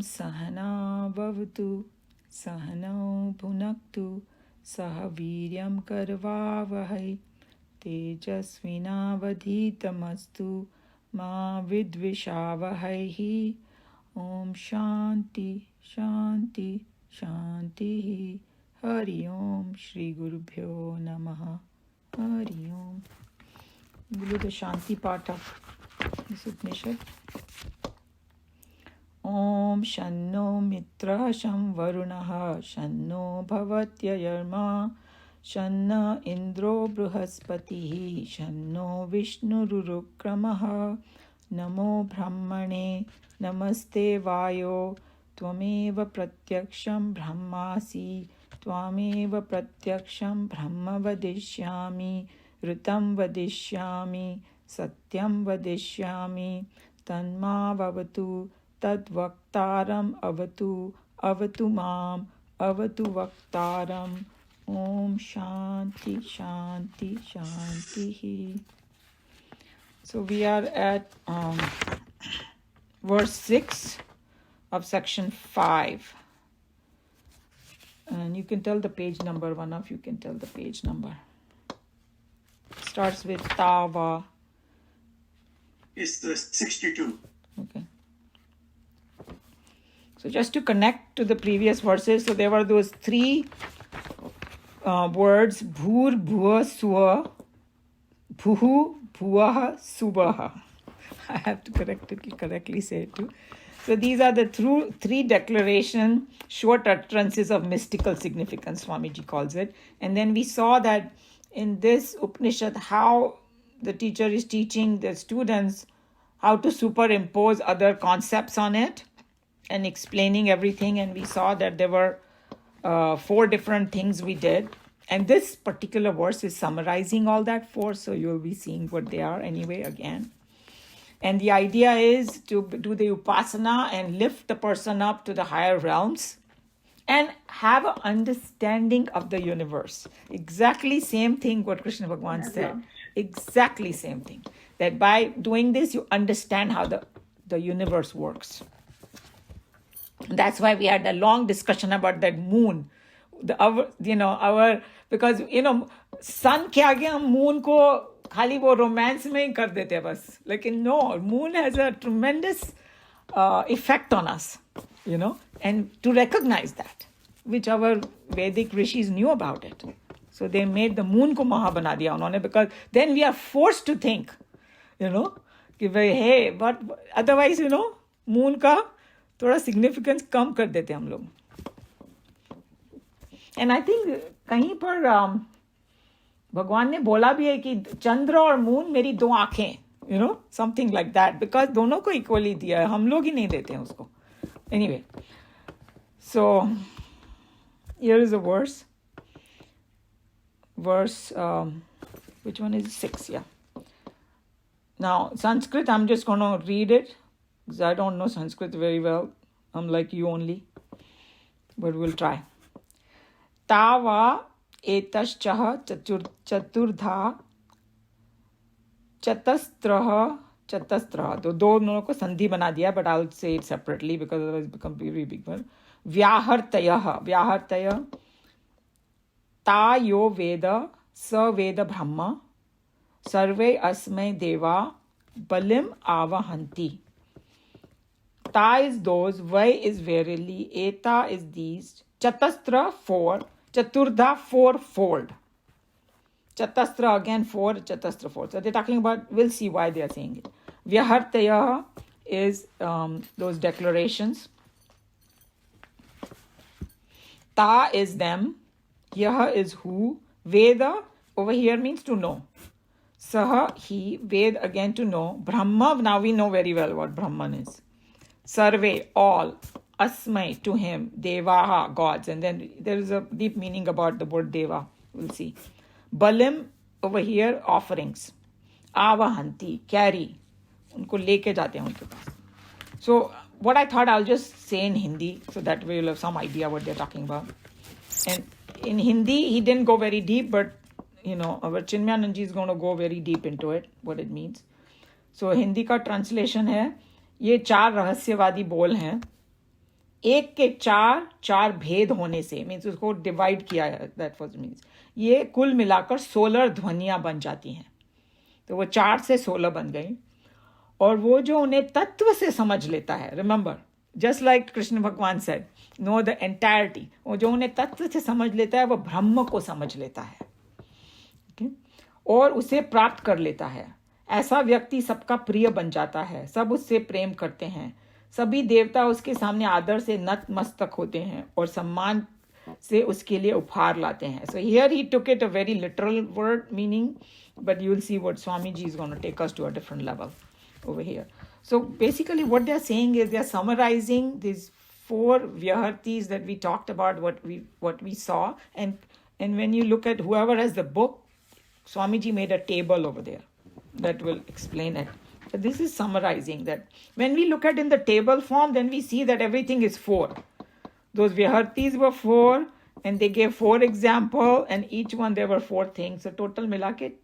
सहना भवतु सहनौ भुनक्तु सह वीर्यं करवावहै तेजस्विनावधीतमस्तु मा विद्विषावहैः ओम शांति शांति शांति हरि ओम श्री गुरुभ्यो नमः हरि ओम. We'll do the Shanti part of this Upanishad. Om Shanno Mitra Sham Varunaha Shanno Bhavatyayarma Shanna Indro Bruhaspatihi Shanno Vishnururukramaha Namo Brahmane Namaste Vayo Tvameva Pratyaksham Brahmasi Tvameva Pratyaksham Brahma Vadishyami Ritam Vadishyami Satyam Vadishyami Tanma Vavatu Tadvaktaram Avatu Avatu Mam Avatu Vaktaram. Om Shanti Shanti Shanti. So we are at verse 6 of section 5. And you can tell the page number. One of you can tell the page number. Starts with Tava. It's the 62. Okay. So just to connect to the previous verses, so there were those three words, bhur, bhuva, suva, bhuhu, bhuvaha, subaha. I have to correctly say it too. So these are the three declaration, short utterances of mystical significance, Swamiji calls it. And then we saw that in this Upanishad, how the teacher is teaching the students how to superimpose other concepts on it and explaining everything. And we saw that there were 4 different things we did. And this particular verse is summarizing all that 4. So you'll be seeing what they are anyway again. And the idea is to do the upasana and lift the person up to the higher realms and have an understanding of the universe. Exactly same thing what Krishna Bhagavan said. Exactly same thing. That by doing this, you understand how the universe works. That's why we had a long discussion about that moon. Because, sun के आगे हम moon को खाली वो romance में ही कर देते हैं बस. Lekin no, moon has a tremendous effect on us, and to recognize that, which our Vedic rishis knew about it. So they made the moon को maha बना दिया उन्होंने, because then we are forced to think, कि भाई, hey, but otherwise, moon का थोड़ा significance कम कर देते हम लोग. And I think कहीं पर भगवान ने बोला भी है कि चंद्र और मून मेरी 2 आंखें, something like that, because दोनों को equally दिया है, हम लोग ही नहीं देते हैं उसको. Anyway, so here is a verse. Verse, which one is 6? Yeah. Now, Sanskrit, I'm just going to read it, because I don't know Sanskrit very well. I'm like you only, but we'll try. Tava etaschaha chaturdha chatastra. तो दोनों को संधि बना दिया, but I'll say it separately because otherwise it becomes very big one. व्याहर्तय ता यो वेद स वेद ब्रह्म सर्वे अस्मै देवा बलिम आवहन्ति. Ta is those, Vai is verily, Eta is these, Chatastra 4, Chaturdha 4-fold. Chatastra again 4, Chatastra 4. So they're talking about, we'll see why they are saying it. Vyahartaya is those declarations. Ta is them, Yaha is who, Veda over here means to know. Saha, he, Ved again to know. Brahma, now we know very well what Brahman is. Sarve, all. Asmai, to him. Devaha, gods. And then there is a deep meaning about the word Deva. We'll see. Balim, over here, offerings. Avahanti, carry. Unko leke jate hain unke paas. So, what I thought I'll just say in Hindi, so that way you'll have some idea what they're talking about. And in Hindi, he didn't go very deep, but, our Chinmayanand ji is going to go very deep into it, what it means. So, Hindi ka translation hai, ये 4 रहस्यवादी बोल हैं एक के चार भेद होने से, means उसको डिवाइड किया है, दैट वाज मीन्स ये कुल मिलाकर 16 ध्वनियां बन जाती हैं. तो वो 4 से 16 बन गई. और वो जो उन्हें तत्व से समझ लेता है, रिमेंबर, जस्ट लाइक कृष्ण भगवान सेड, नो द एंटायरिटी, वो जो उन्हें तत्व से समझ लेता है वो ब्रह्म को समझ लेता है. okay? और उसे प्राप्त कर लेता है. ऐसा व्यक्ति सबका प्रिय बन जाता है, सब उससे प्रेम करते हैं, सभी देवता उसके सामने आदर से नतमस्तक होते हैं और सम्मान से उसके लिए उपहार लाते हैं. So here he took it a very literal word meaning, but you'll see what Swamiji is going to take us to a different level over here. So basically what they're saying is they're summarizing these 4 Vyahartis that we talked about, what we saw, and when you look at whoever has the book, Swamiji made a table over there that will explain it. So this is summarizing that. When we look at in the table form, then we see that everything is 4. Those Vyahartis were 4, and they gave 4 examples, and each one there were 4 things. So total milake,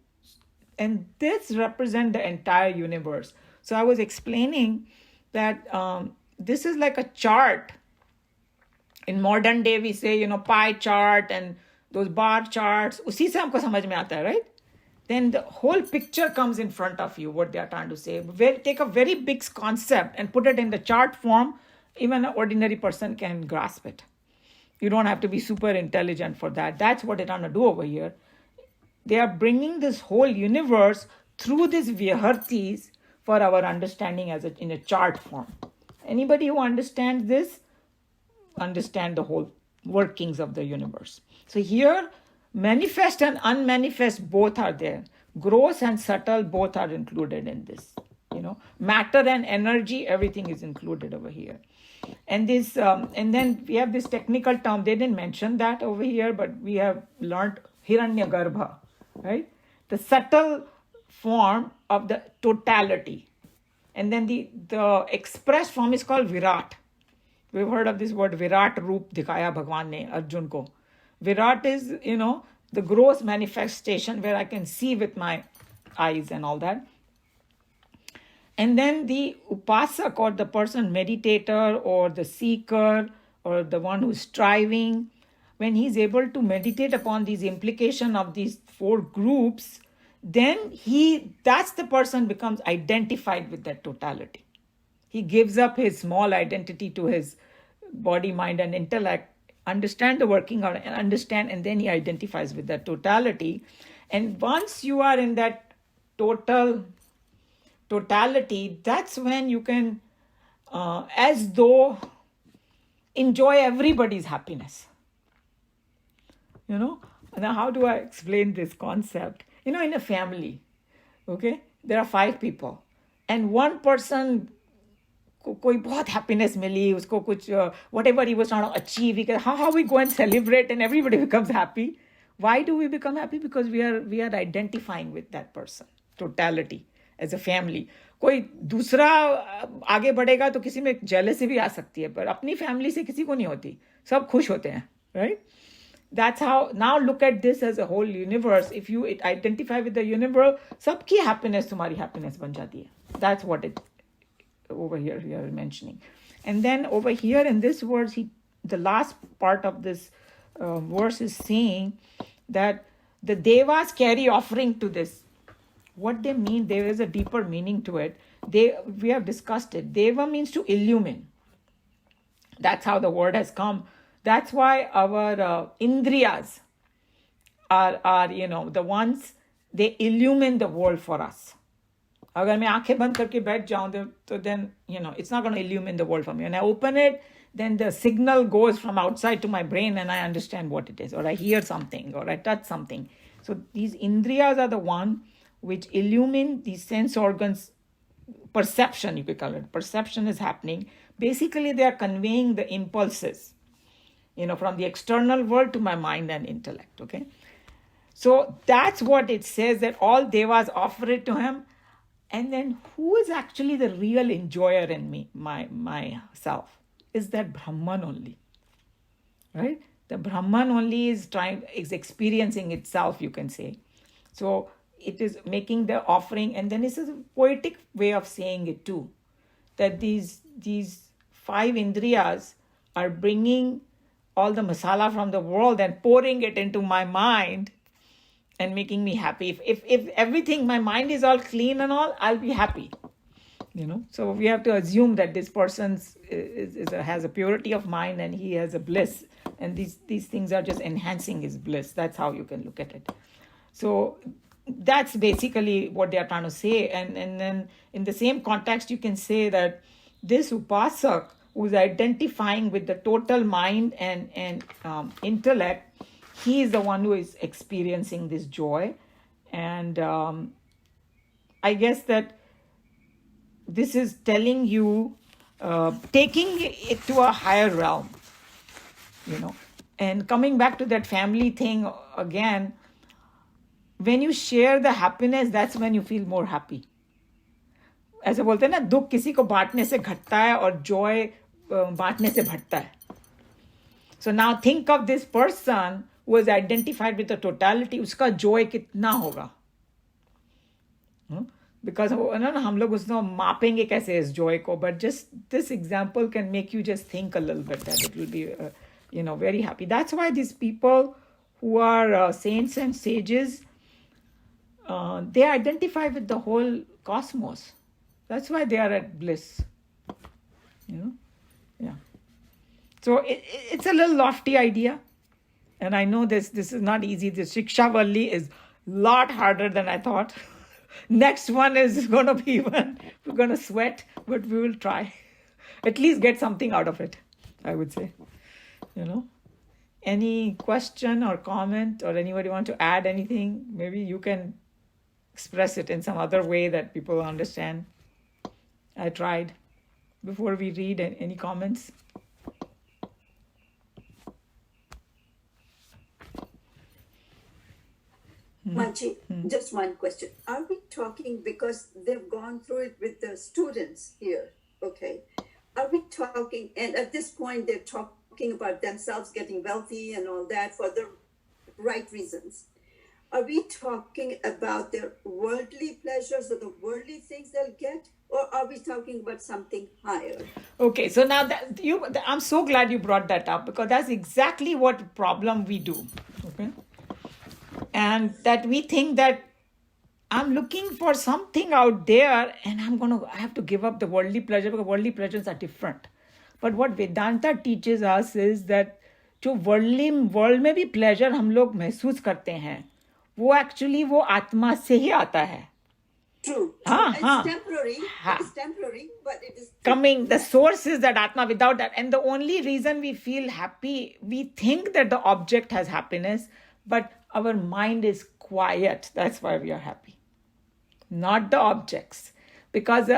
and this represent the entire universe. So I was explaining that this is like a chart. In modern day, we say, pie chart and those bar charts. Usi se humko samajh mein aata hai, right? Then the whole picture comes in front of you, what they are trying to say. Take a very big concept and put it in the chart form. Even an ordinary person can grasp it. You don't have to be super intelligent for that. That's what they're trying to do over here. They are bringing this whole universe through these Vyahartis for our understanding in a chart form. Anybody who understands this, understand the whole workings of the universe. So here, manifest and unmanifest both are there. Gross and subtle both are included in this. Matter and energy, everything is included over here. And this, and then we have this technical term. They didn't mention that over here, but we have learned Hiranyagarbha, right? The subtle form of the totality. And then the expressed form is called Virat. We've heard of this word Virat Roop Dikhaya Bhagwan ne Arjun ko. Virat is, the gross manifestation where I can see with my eyes and all that. And then the upasak, or the person meditator or the seeker or the one who's striving, when he's able to meditate upon these implication of these 4 groups, then that's the person becomes identified with that totality. He gives up his small identity to his body, mind, and intellect, understand the working out and understand, and then he identifies with that totality. And once you are in that totality, that's when you can, as though, enjoy everybody's happiness. Now how do I explain this concept? In a family, okay, there are 5 people, and one person कोई बहुत happiness मिली उसको कुछ whatever he was trying to achieve, how we go and celebrate and everybody becomes happy. Why do we become happy? Because we are identifying with that person, totality, as a family. कोई दूसरा आगे बढ़ेगा तो किसी में jealousy भी आ सकती है, पर अपनी family से किसी को नहीं होती, सब खुश होते हैं, right? That's how, now look at this as a whole universe. If you identify with the universe, सबकी happiness तुम्हारी happiness बन जाती है. That's what it over here we are mentioning. And then over here in this verse, the last part of this verse is saying that the devas carry offering to this. What they mean, there is a deeper meaning to it. We have discussed it. Deva means to illumine. That's how the word has come. That's why our indriyas are the ones, they illumine the world for us. अगर मैं आंखें बंद करके बैठ जाऊं तो then it's not going to illumine the world for me. When I open it, then the signal goes from outside to my brain and I understand what it is, or I hear something, or I touch something. So these indriyas are the one which illumine these sense organs. Perception, you could call it. Perception is happening. Basically, they are conveying the impulses, from the external world to my mind and intellect, okay? So that's what it says, that all devas offer it to him. And then who is actually the real enjoyer in me, myself? Is that Brahman only, right? The Brahman only is experiencing itself, you can say. So it is making the offering, and then this is a poetic way of saying it too, that these 5 indriyas are bringing all the masala from the world and pouring it into my mind and making me happy. If everything, my mind is all clean and all, I'll be happy. So we have to assume that this person has a purity of mind and he has a bliss, and these things are just enhancing his bliss. That's how you can look at it. So that's basically what they are trying to say. And then in the same context, you can say that this upasak who is identifying with the total mind and intellect, he is the one who is experiencing this joy. And I guess that this is telling you, taking it to a higher realm, And coming back to that family thing again, when you share the happiness, that's when you feel more happy. ऐसे बोलते हैं ना, दुख किसी को बांटने से घटता है और जॉय बांटने से बढ़ता है. So now think of this person who is identified with the totality, उसका joy कितना होगा? Because हम लोग उसको मापेंगे कैसे इस joy को, but just this example can make you just think a little bit that it will be, very happy. That's why these people who are saints and sages, they identify with the whole cosmos. That's why they are at bliss. Yeah. So it's a little lofty idea. And I know this is not easy. The Shiksha Valli is a lot harder than I thought. Next one is going to be one. We're going to sweat, but we will try. At least get something out of it, I would say. Any question or comment, or anybody want to add anything? Maybe you can express it in some other way that people understand. I tried. Before we read, any comments? Manchi, just one question. Are we talking, because they've gone through it with the students here, okay? Are we talking, and at this point they're talking about themselves getting wealthy and all that for the right reasons. Are we talking about their worldly pleasures or the worldly things they'll get? Or are we talking about something higher? Okay, so now I'm so glad you brought that up, because that's exactly what problem we do. Okay? And that we think that I'm looking for something out there and I have to give up the worldly pleasure because worldly pleasures are different. But what Vedanta teaches us is that जो world में भी pleasure हम लोग महसूस करते हैं, वो actually वो आत्मा से ही आता है. True. It's temporary. It's temporary, but it is coming. The source is that Atma. Without that, and the only reason we feel happy, we think that the object has happiness, but our mind is quiet. That's why we are happy, not the objects. Because is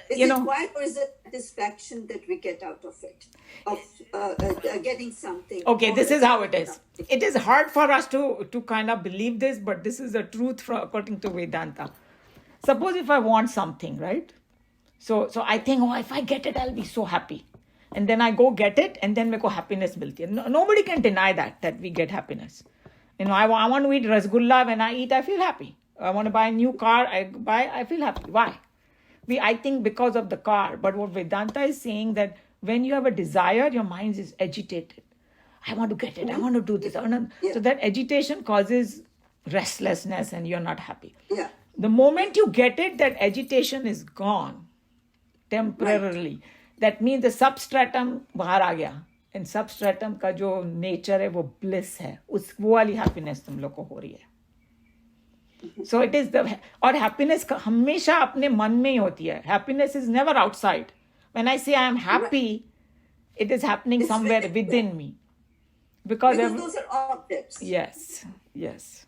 it quiet, or is it satisfaction that we get out of it, of getting something? Okay, this is how it is. It is hard for us to kind of believe this, but this is the truth according to Vedanta. Suppose if I want something, right? So I think, if I get it, I'll be so happy. And then I go get it, and then meko happiness milti hai. Nobody can deny that we get happiness. I want to eat rasgulla. When I eat, I feel happy. I want to buy a new car. I feel happy. Why? I think because of the car. But what Vedanta is saying, that when you have a desire, your mind is agitated. I want to get it. I want to do this. So that agitation causes restlessness, and you're not happy. Yeah. The moment you get it, that agitation is gone temporarily. Right. That means the substratum bahar aa gaya. And substratum का जो nature है वो bliss है. वो वाली happiness तुम लोग को हो रही है. So it is और happiness हमेशा अपने मन में ही होती है. Happiness is never outside. When I say I am happy, it is happening somewhere within me. Because those are objects. Yes.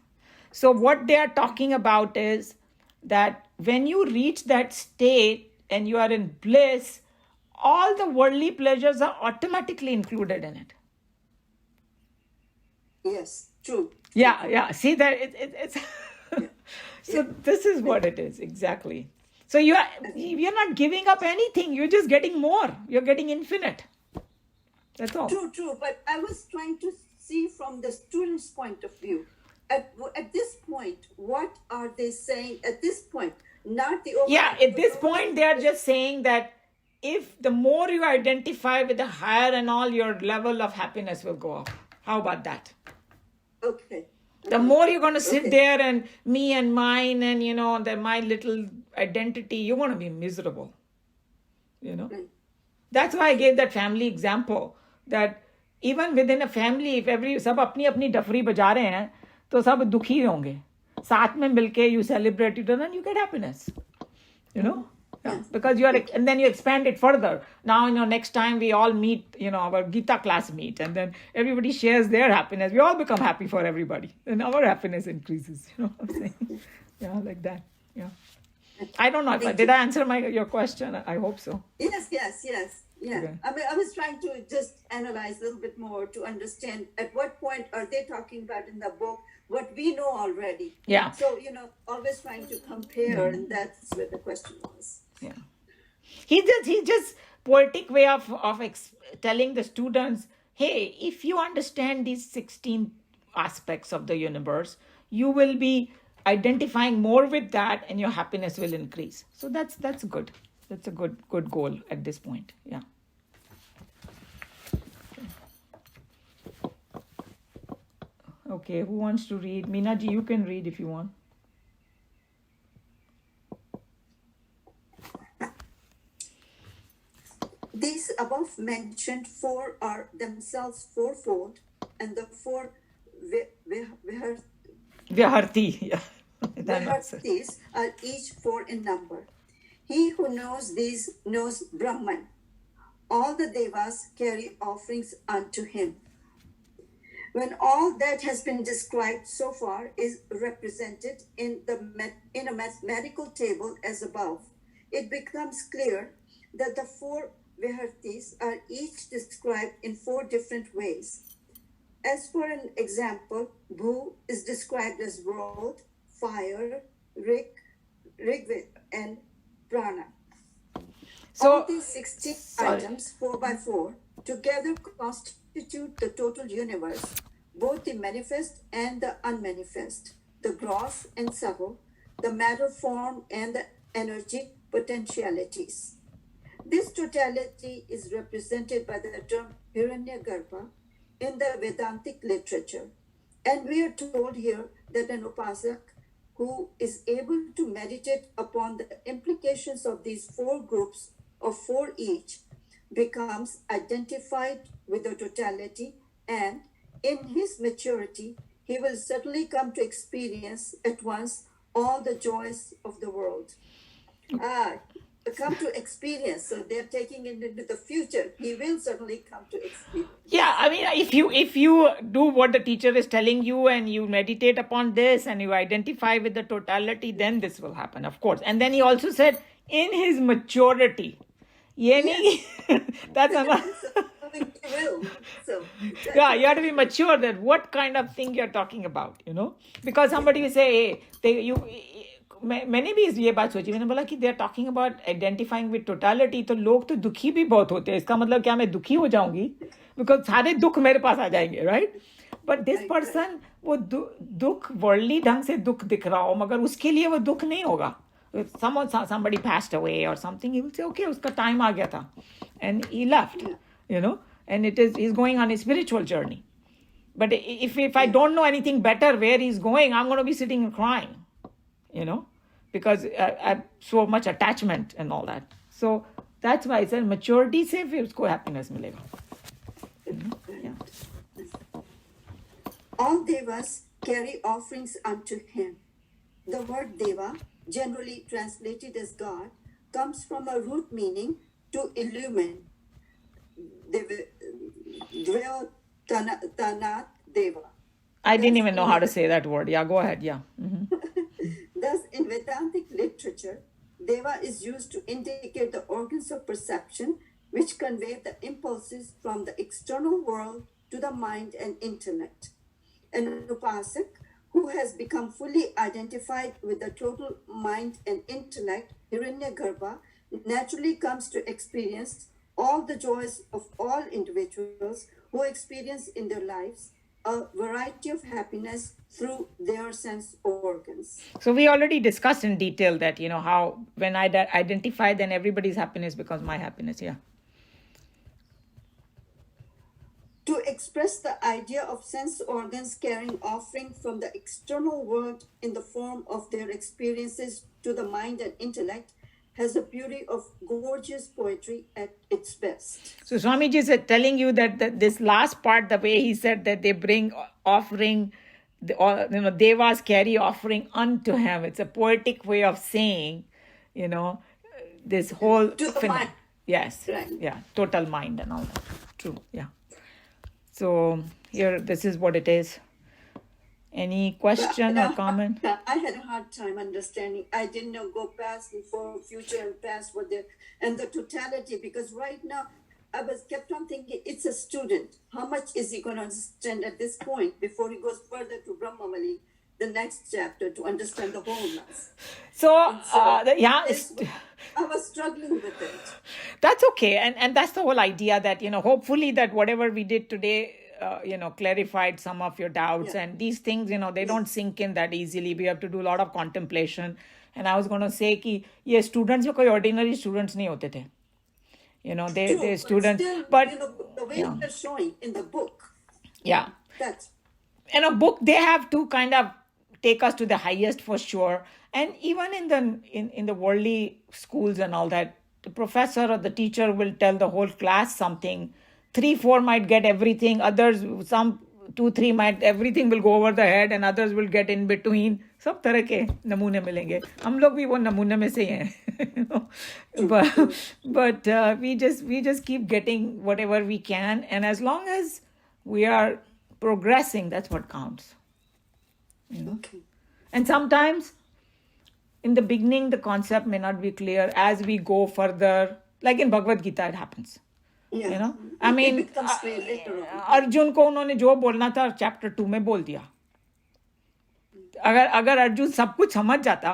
So what they are talking about is that when you reach that state and you are in bliss, all the worldly pleasures are automatically included in it. Yes, true. Yeah. See that it's so this is what it is exactly. So you're not giving up anything. You're just getting more. You're getting infinite. That's all. True. But I was trying to see from the student's point of view. At this point, what are they saying at this point? Not the at this point, they are just saying that if the more you identify with the higher and all, your level of happiness will go up. How about that? Okay. The more you're going to sit there and me and mine and, my little identity, you're going to be miserable. That's why I gave that family example, that even within a family, if सब अपनी अपनी डफरी बजा रहे हैं, तो सब दुखी होंगे. साथ में मिलके you celebrate it and then you get happiness. Yeah, because and then you expand it further. Now, next time we all meet, our Geeta class meet, and then everybody shares their happiness. We all become happy for everybody, and our happiness increases. You know what I'm saying? Yeah, like that. Yeah. I don't know if did I answer your question. I hope so. Yes. Yeah. Okay. I was trying to just analyze a little bit more to understand at what point are they talking about in the book what we know already. Yeah. So, always trying to compare, and that's where the question was. Yeah. He just poetic way of telling the students, hey, if you understand these 16 aspects of the universe, you will be identifying more with that and your happiness will increase. So that's good. That's a good goal at this point. Yeah. Okay, who wants to read? Meenaji, you can read if you want. These above mentioned four are themselves fourfold, and the four Viharti. Yeah. Vihartis are each four in number. He who knows these knows Brahman. All the devas carry offerings unto him. When all that has been described so far is represented in a mathematical table as above, it becomes clear that the four Vihartis are each described in four different ways. As for an example, Bhu is described as world, fire, Rigved, and Prana. So, all these 16 items, 4 by 4, together constitute the total universe, both the manifest and the unmanifest, the gross and subtle, the matter form and the energy potentialities. This totality is represented by the term Hiranyagarbha in the Vedantic literature. And we are told here that an upasak who is able to meditate upon the implications of these four groups of four each becomes identified with the totality, and in his maturity, he will certainly come to experience at once all the joys of the world. Come to experience. So they're taking it into the future. He will certainly come to experience. Yeah, I mean, if you do what the teacher is telling you and you meditate upon this and you identify with the totality, then this will happen, of course. And then he also said, in his maturity. Yes. That's another. Yeah, you have to be mature that what kind of thing you're talking about, Because somebody will say, hey, मैंने भी ये बात सोची. मैंने बोला कि they are talking about identifying with totality, तो लोग तो दुखी भी बहुत होते हैं. इसका मतलब क्या मैं दुखी हो जाऊंगी? Because सारे दुख मेरे पास आ जाएंगे, right? But this person, वो दुख worldly ढंग से दुख दिख रहा हो, मगर उसके लिए वो दुख नहीं होगा. Somebody passed away or something, he will say, okay, उसका time आ गया था. And he left, And he's going on a spiritual journey. But if I don't know anything better where he's going, I'm going to be sitting and crying. Because I have so much attachment and all that. So that's why I said maturity से फिर उसको happiness मिलेगा. Yeah. All devas carry offerings unto him. The word deva, generally translated as God, comes from a root meaning to illumine. Tanat deva. I didn't even know how to say that word. Yeah, go ahead. Yeah. Mm-hmm. Thus, in Vedantic literature, deva is used to indicate the organs of perception which convey the impulses from the external world to the mind and intellect. An upasak who has become fully identified with the total mind and intellect, Hiranyagarbha, naturally comes to experience all the joys of all individuals who experience in their lives, a variety of happiness through their sense organs. So we already discussed in detail that, how when I identify, then everybody's happiness becomes my happiness. Yeah. To express the idea of sense organs carrying offering from the external world in the form of their experiences to the mind and intellect has a beauty of gorgeous poetry at its best. So Swamiji is telling you that this last part, the way he said that they bring offering, devas carry offering unto him. It's a poetic way of saying, this whole To the mind. Yes. Right. Yeah. Total mind and all that. True. Yeah. So here, this is what it is. Any question or comment? I had a hard time understanding. I didn't know go past before future and past what the and the totality, because right now I kept on thinking it's a student. How much is he going to understand at this point before he goes further to Brahmavali, the next chapter, to understand the wholeness? So, I was struggling with it. That's okay. And that's the whole idea that, hopefully that whatever we did today, clarified some of your doubts. Yeah. And these things, they don't sink in that easily. We have to do a lot of contemplation. And I was going to say कि ये students में कोई ordinary students नहीं होते थे. They students. But the way they're showing in the book. Yeah. That's. In a book, they have to kind of take us to the highest for sure. And even in the worldly schools and all that, the professor or the teacher will tell the whole class something. 3-4 might get everything. Others, some 2-3 might, everything will go over the head, and others will get in between. सब तरह के नमूने मिलेंगे. हम लोग भी वो नमूने में से ही हैं. But we just keep getting whatever we can, and as long as we are progressing, that's what counts. Okay. And sometimes in the beginning the concept may not be clear. As we go further, like in Bhagavad Gita, it happens. Yeah. I mean, It becomes clear later on. Arjun को उन्होंने जो बोलना था chapter 2 में बोल दिया. अगर अर्जुन सब कुछ समझ जाता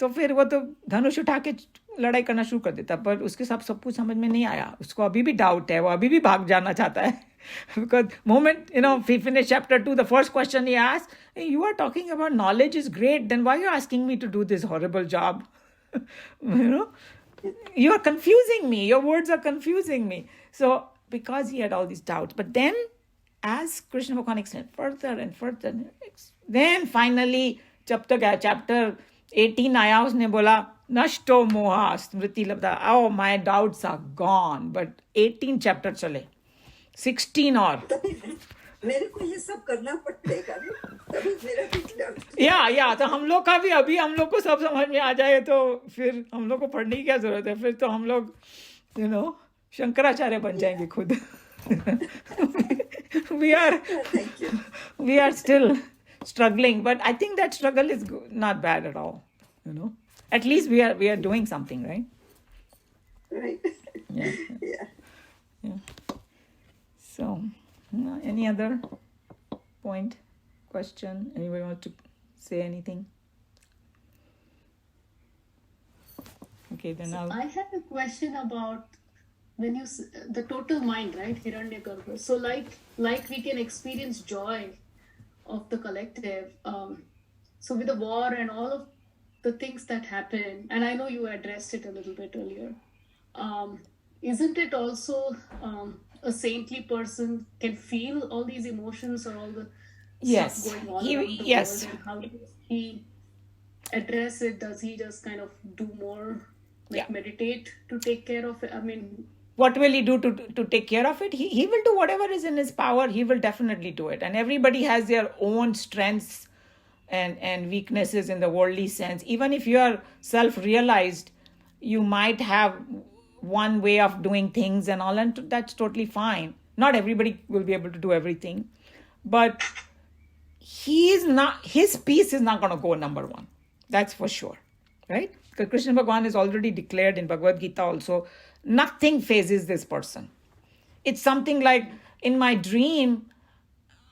तो फिर वो तो धनुष उठा के लड़ाई करना शुरू कर देता, पर उसके सब कुछ समझ में नहीं आया. उसको अभी भी डाउट है, वो अभी भी भाग जाना चाहता है. Because moment, we finish chapter 2, the first question he asks, hey, you are talking about knowledge is great, then why are you asking me to do this horrible job? You are confusing me. Your words are confusing me. So, because he had all these doubts. But then, as Krishna Bhagavan extended further and further, then finally, जब तक chapter 18 आया, उसने बोला, नष्टो मोहा स्मृति लब्धा. Oh, my doubts are gone. But 18 chapter चले. 16 और. मेरे को ये सब करना पड़ेगा. तभी मेरा या तो हम लोग का भी अभी हम लोग को सब समझ में आ जाए तो फिर हम लोग को पढ़ने की क्या जरूरत है. फिर तो हम लोग शंकराचार्य बन जाएंगे खुद. we are still struggling, but I think that struggle is not bad at all. At least we are doing something, right? Right. Yeah. So, any other point, question? Anybody want to say anything? Okay, then I have a question about when you the total mind, right, Hiranyagarbha. So like we can experience joy of the collective. So with the war and all of the things that happen, and I know you addressed it a little bit earlier. Isn't it also a saintly person can feel all these emotions or all the Yes. stuff going on around the Yes. world, and how does he address it? Does he just kind of do more meditate to take care of it? I mean, what will he do to take care of it? He will do whatever is in his power. He will definitely do it. And everybody has their own strengths and weaknesses in the worldly sense. Even if you are self-realized, you might have one way of doing things and all, and that's totally fine. Not everybody will be able to do everything, but his peace is not going to go number one. That's for sure, right? Because Krishna Bhagavan is already declared in Bhagavad Gita also, nothing phases this person. It's something like, in my dream,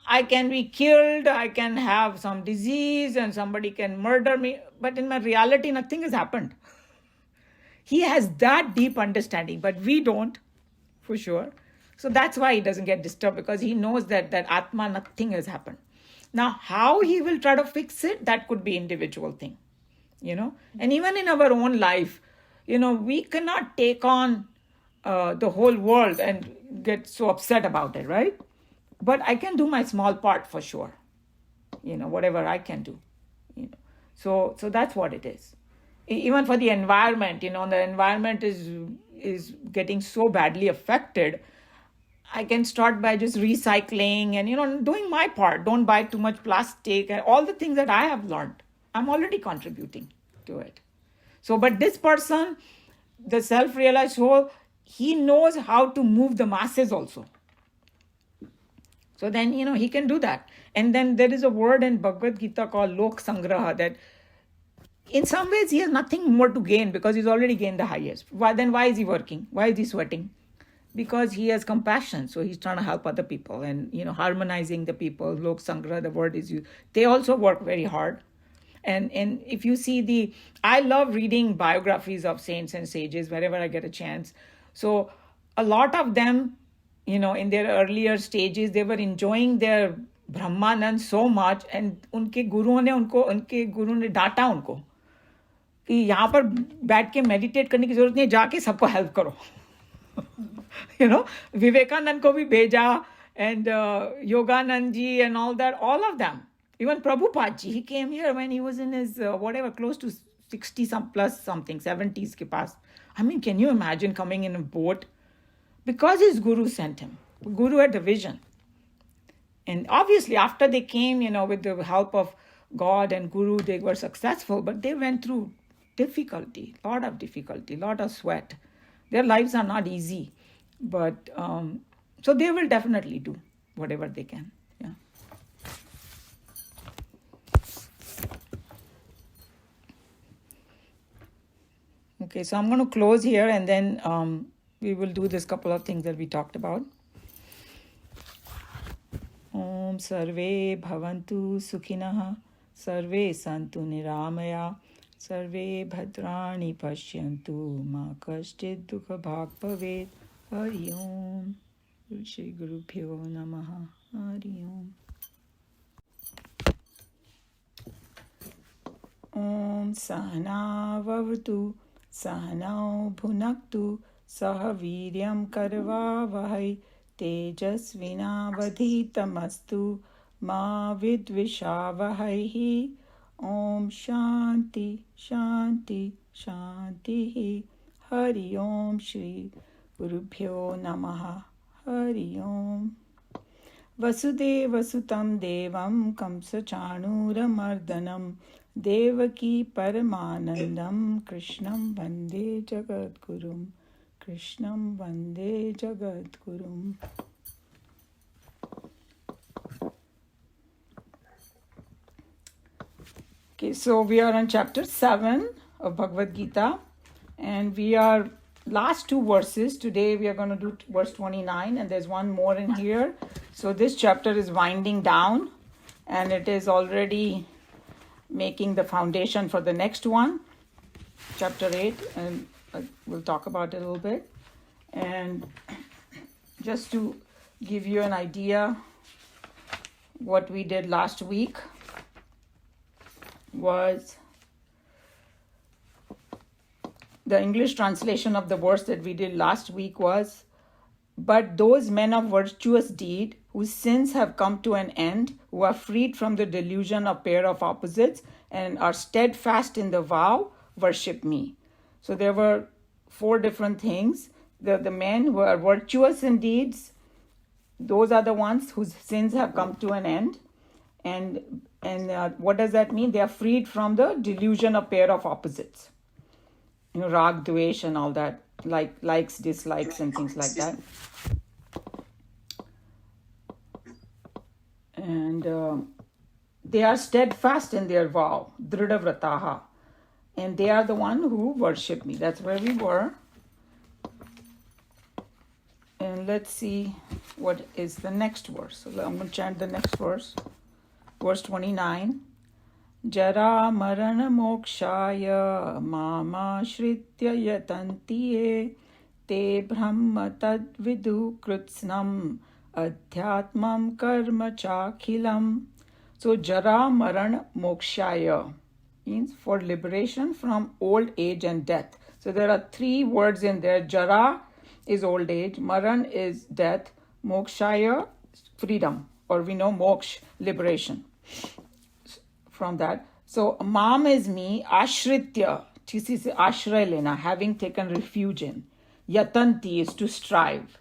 I can be killed, I can have some disease, and somebody can murder me, but in my reality, nothing has happened. He has that deep understanding, but we don't, for sure. So that's why he doesn't get disturbed, because he knows that Atma, nothing has happened. Now, how he will try to fix it, that could be individual thing, And even in our own life, we cannot take on the whole world and get so upset about it, right? But I can do my small part for sure, whatever I can do, So that's what it is. Even for the environment, the environment is getting so badly affected. I can start by just recycling and, doing my part. Don't buy too much plastic and all the things that I have learned. I'm already contributing to it. So, but this person, the self-realized soul, he knows how to move the masses also. So then, he can do that. And then there is a word in Bhagavad Gita called Lok Sangraha, that in some ways he has nothing more to gain because he's already gained the highest. Then why is he working? Why is he sweating? Because he has compassion. So he's trying to help other people and, harmonizing the people. Lok Sangraha, the word is used. They also work very hard. And if you see I love reading biographies of saints and sages wherever I get a chance. So a lot of them, in their earlier stages, they were enjoying their Brahmanand so much, and उनके गुरु ने डांटा उनको कि यहाँ पर बैठ के meditate करने की जरूरत नहीं, जाके सबको हेल्प करो. Vivekanand ko bhi bheja, and Yoganand ji and all that, all of them. Even Prabhupada ji, he came here when he was in his close to 60 some plus something, 70s ke paas. I mean, can you imagine coming in a boat? Because his guru sent him. Guru had the vision. And obviously after they came, with the help of God and Guru, they were successful, but they went through difficulty, lot of sweat. Their lives are not easy, but so they will definitely do whatever they can. Yeah. Okay, so I'm going to close here, and then we will do this couple of things that we talked about. Om Sarve Bhavantu Sukhinah, Sarve Santu Niramaya, Sarve Bhadrani Pashyantu, Ma Kashchid Dukha Bhag Bhavet. Hari Om. Shri Guru Pyo Namaha. Hari Om. Om Sahana Vavatu, Sahanao Bhunaktu, Sahaviryam Karva Vahai, Tejasvinavadhitamastu, Ma Vidvishavahaihi. Om Shanti, Shanti, Shanti. Hari Om. Shri Gurubhyo Namaha. Hari Om. Vasudeva Sutam Devam Kamsa Chanuramardanam Devaki Paramanandam Krishnam Vande Jagadgurum. Krishnam Vande Jagadgurum. Okay, so we are on chapter 7 of Bhagavad Gita, and we are last two verses. Today we are going to do verse 29, and there's one more in here. So this chapter is winding down, and it is already making the foundation for the next one, chapter 8, and we'll talk about it a little bit. And just to give you an idea, what we did last week was the English translation of the verse that we did last week was, but those men of virtuous deed whose sins have come to an end, who are freed from the delusion of pair of opposites and are steadfast in the vow, worship me. So there were 4 different things. The men who are virtuous in deeds, those are the ones whose sins have come to an end. And what does that mean? They are freed from the delusion of pair of opposites. Rag, dvesh and all that, like likes, dislikes and things like that. And they are steadfast in their vow, dhrida vrataha. And they are the one who worship me. That's where we were. And let's see what is the next verse. So I'm going to chant the next verse. Verse 29. Jara marana mokshaya mama shritya yatantiye te brahma tad vidu kritsnam adhyatmam karma chakhilam. So jara maran mokshaya means for liberation from old age and death. So there are three words in there. Jara is old age, maran is death, mokshaya freedom, or we know moksha, liberation from that. So mam is me, ashritya, this is ashray lena, having taken refuge in. Yatanti is to strive.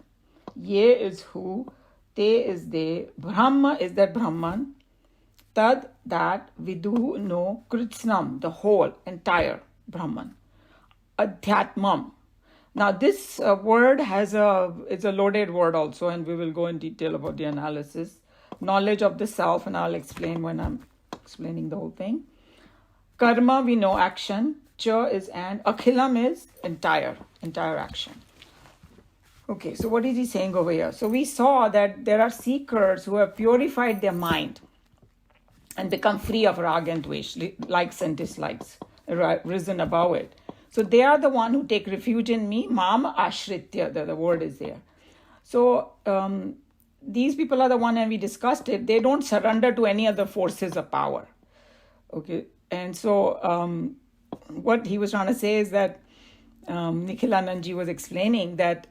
Ye is who, te is they, brahma is that Brahman, tad that, vidu no, kritsnam the whole, entire Brahman, adhyatmam. Now this word it's a loaded word also, and we will go in detail about the analysis. Knowledge of the self, and I'll explain when I'm explaining the whole thing. Karma, we know action. Cha is and. Akhilam is entire action. Okay, so what is he saying over here? So we saw that there are seekers who have purified their mind and become free of rag and dvesh, likes and dislikes, risen above it. So they are the one who take refuge in me. Mam ashritya, the word is there. So these people are the one, and we discussed it, they don't surrender to any other forces of power. Okay, and so what he was trying to say is that Nikhilanandji was explaining that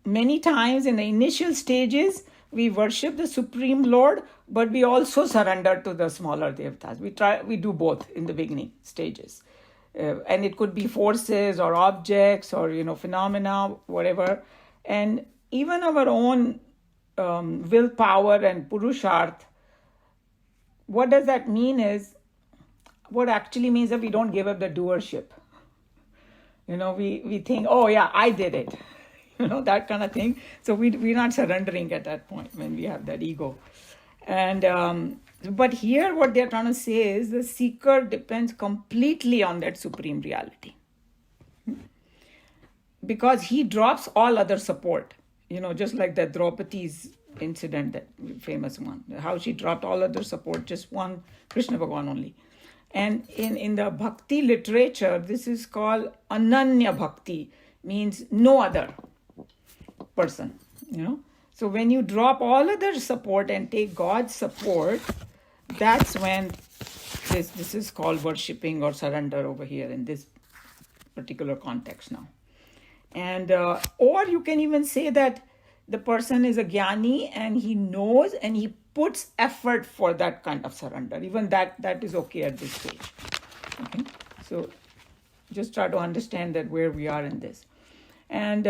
many times in the initial stages, we worship the Supreme Lord, but we also surrender to the smaller devtas. We do both in the beginning stages. And it could be forces or objects or, phenomena, whatever. And even our own willpower and purusharth, what does that mean is, what actually means that we don't give up the doership. We think, oh yeah, I did it. That kind of thing. So we're not surrendering at that point when we have that ego. And but here what they're trying to say is the seeker depends completely on that supreme reality. Because he drops all other support. Just like that Draupadi's incident, that famous one. How she dropped all other support, just one Krishna Bhagavan only. And in the bhakti literature, this is called Ananya Bhakti, means no other person, So when you drop all other support and take God's support, that's when this is called worshipping or surrender over here in this particular context now. And or you can even say that the person is a jnani and he knows and he puts effort for that kind of surrender. Even that is okay at this stage. Okay, so just try to understand that where we are in this. And